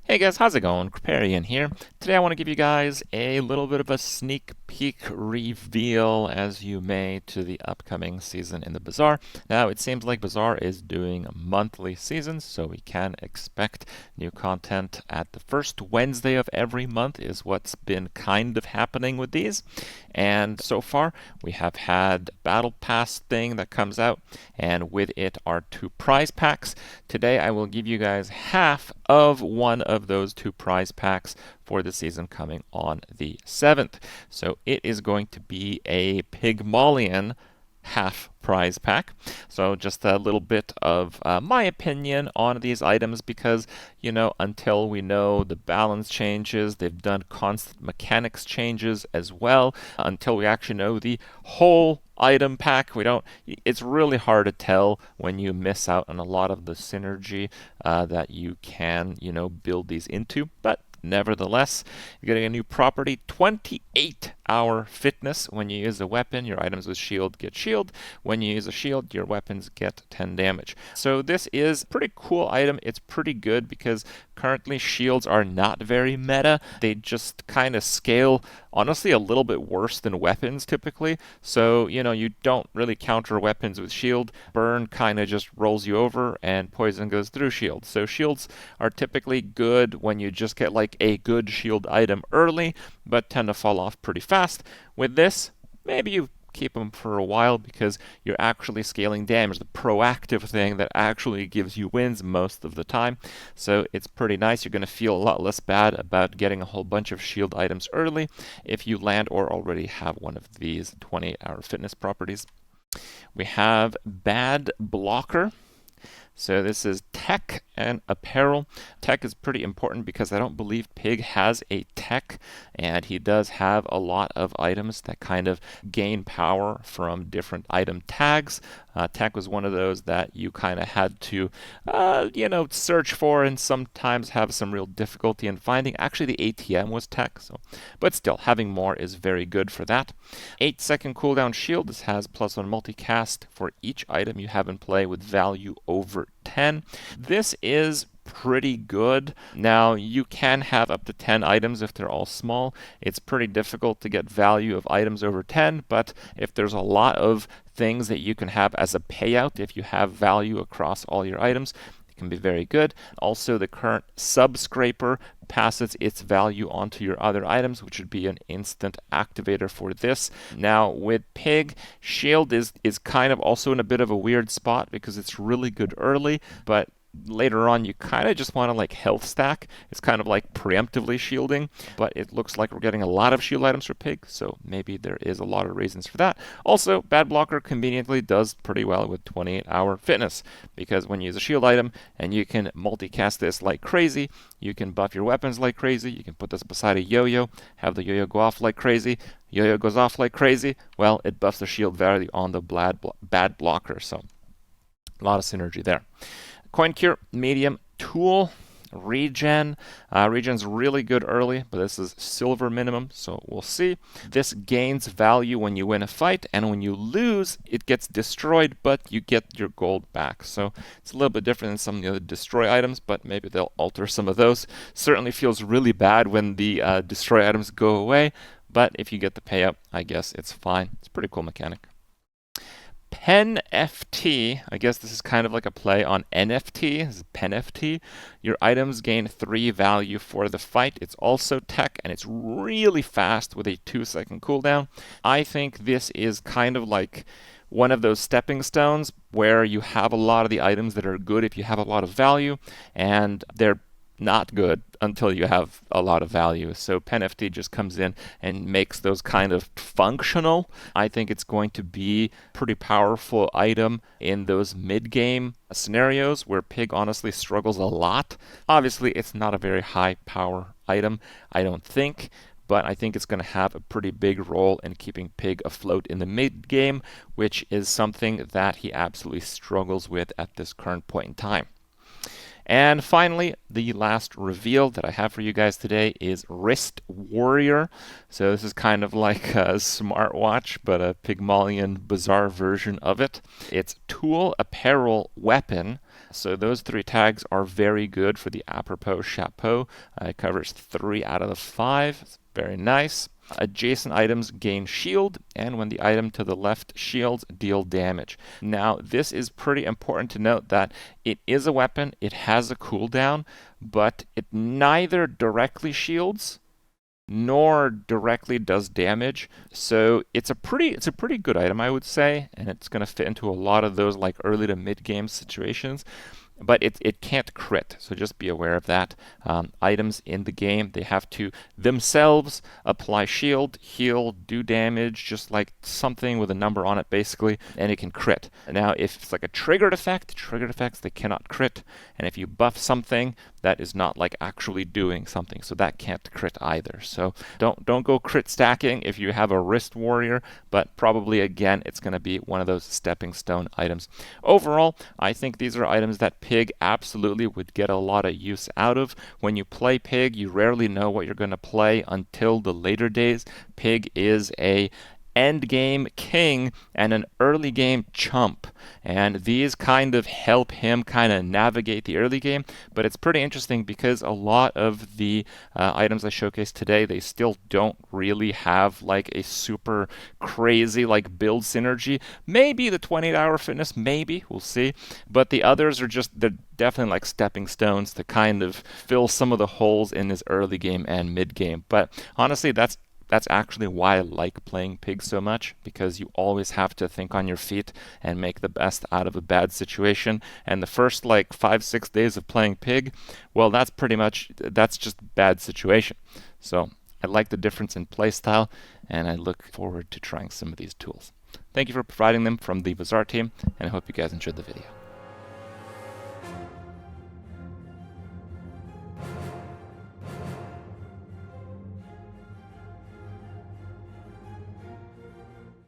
Hey guys, how's it going? Kripparrian here. Today I want to give you guys a little bit of a sneak peek reveal, as you may, to the upcoming season in the Bazaar. Now, it seems like Bazaar is doing monthly seasons, so we can expect new content at the first Wednesday of every month is what's been kind of happening with these. And so far, we have had Battle Pass thing that comes out, and with it are 2 prize packs. Today I will give you guys half of one of those 2 prize packs for the season coming on the 7th. So it is going to be a Pygmalion half prize pack. So just a little bit of my opinion on these items because, until we know the balance changes, they've done constant mechanics changes as well. Until we actually know the whole item pack, it's really hard to tell when you miss out on a lot of the synergy that you can, build these into. But nevertheless, you're getting a new property, 28-hour fitness. When you use a weapon, your items with shield get shield. When you use a shield, your weapons get 10 damage. So this is a pretty cool item. It's pretty good because currently shields are not very meta. They just kind of scale, honestly, a little bit worse than weapons typically. So, you don't really counter weapons with shield. Burn kind of just rolls you over and poison goes through shield. So shields are typically good when you just get like a good shield item early, but tend to fall off pretty fast. With this, maybe you keep them for a while because you're actually scaling damage, the proactive thing that actually gives you wins most of the time. So it's pretty nice. You're going to feel a lot less bad about getting a whole bunch of shield items early if you land or already have one of these 28-hour fitness properties. We have Bad Blocker. So this is tech and apparel. Tech is pretty important because I don't believe Pig has a tech, and he does have a lot of items that kind of gain power from different item tags. Tech was one of those that you kind of had to, search for and sometimes have some real difficulty in finding. Actually, the ATM was tech, but still, having more is very good for that. 8-second cooldown shield. This has +1 multicast for each item you have in play with value over 10. This is pretty good. Now, you can have up to 10 items if they're all small. It's pretty difficult to get value of items over 10, but if there's a lot of things that you can have as a payout, if you have value across all your items, it can be very good. Also, the current sub-scraper passes its value onto your other items, which would be an instant activator for this. Now, with Pig, Shield is kind of also in a bit of a weird spot because it's really good early, but later on you kind of just want to like health stack. It's kind of like preemptively shielding, but it looks like we're getting a lot of shield items for Pig, so maybe there is a lot of reasons for that. Also, Bad Blocker conveniently does pretty well with 28-hour fitness, because when you use a shield item and you can multicast this like crazy, you can buff your weapons like crazy, you can put this beside a yo-yo, have the yo-yo go off like crazy, yo-yo goes off like crazy, well, it buffs the shield value on the Bad Blocker, so a lot of synergy there. Coin Cure, medium tool, regen. Regen's really good early, but this is silver minimum, so we'll see. This gains value when you win a fight, and when you lose, it gets destroyed, but you get your gold back. So it's a little bit different than some of the other destroy items, but maybe they'll alter some of those. Certainly feels really bad when the destroy items go away, but if you get the payout, I guess it's fine. It's a pretty cool mechanic. Pen FT, I guess this is kind of like a play on NFT, this is Pen FT. Your items gain 3 value for the fight. It's also tech, and it's really fast with a 2-second cooldown. I think this is kind of like one of those stepping stones where you have a lot of the items that are good if you have a lot of value, and they're not good until you have a lot of value. So PenFT just comes in and makes those kind of functional. I think it's going to be a pretty powerful item in those mid-game scenarios where Pig honestly struggles a lot. Obviously, it's not a very high power item, I don't think, but I think it's going to have a pretty big role in keeping Pig afloat in the mid-game, which is something that he absolutely struggles with at this current point in time. And finally, the last reveal that I have for you guys today is Wrist Warrior. So this is kind of like a smartwatch, but a Pygmalion Bazaar version of it. It's tool, apparel, weapon. So those 3 tags are very good for the apropos chapeau. It covers 3 out of the 5. It's very nice. Adjacent items gain shield, and when the item to the left shields, deal damage. Now, this is pretty important to note that it is a weapon, it has a cooldown, but it neither directly shields nor directly does damage. So it's a pretty good item, I would say, and it's going to fit into a lot of those like early to mid game situations. But it can't crit, so just be aware of that. Items in the game, they have to themselves apply shield, heal, do damage, just like something with a number on it, basically, and it can crit. Now, if it's like a triggered effect, triggered effects, they cannot crit. And if you buff something, that is not like actually doing something, so that can't crit either. So don't go crit stacking if you have a wrist warrior, but probably, again, it's going to be one of those stepping stone items. Overall, I think these are items that Pig absolutely would get a lot of use out of. When you play Pig, you rarely know what you're going to play until the later days. Pig is a end game king and an early game chump, and these kind of help him kind of navigate the early game. But it's pretty interesting because a lot of the items I showcased today, they still don't really have like a super crazy like build synergy. Maybe the 28-hour fitness, maybe, we'll see, but the others are just, they're definitely like stepping stones to kind of fill some of the holes in his early game and mid game. But honestly, that's actually why I like playing Pig so much, because you always have to think on your feet and make the best out of a bad situation. And the first like 5-6 days of playing Pig, well, that's just bad situation. So I like the difference in playstyle, and I look forward to trying some of these tools. Thank you for providing them from the Bazaar team, and I hope you guys enjoyed the video.